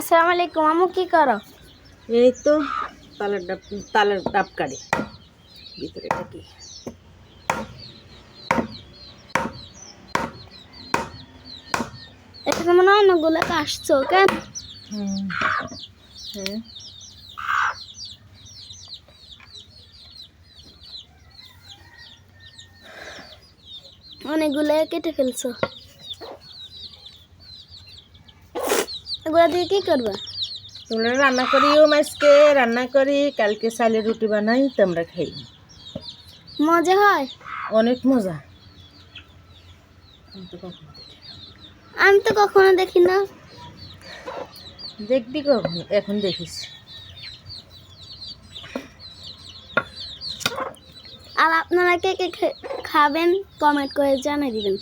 আসসালামু আলাইকুম। আমু কি করো? এই তো তালের ডাব কাটে ভিতরে কি এখানে মনে হয় অনেকগুলো কাটছো কেন? হ্যাঁ অনেকগুলো কেটে ফেলছো। এগুলো দিয়ে কি করবে? তোমরা রান্না করিও, আজকে রান্না করি, কালকে চালের রুটি বানাই, তোমরা খাই। মজা হয়? অনেক মজা। আমি তো কখনো দেখি না। দেখবি কখন? এখন দেখিস। আর আপনারা কে কে খাবেন কমেন্ট করে জানিয়ে দিবেন।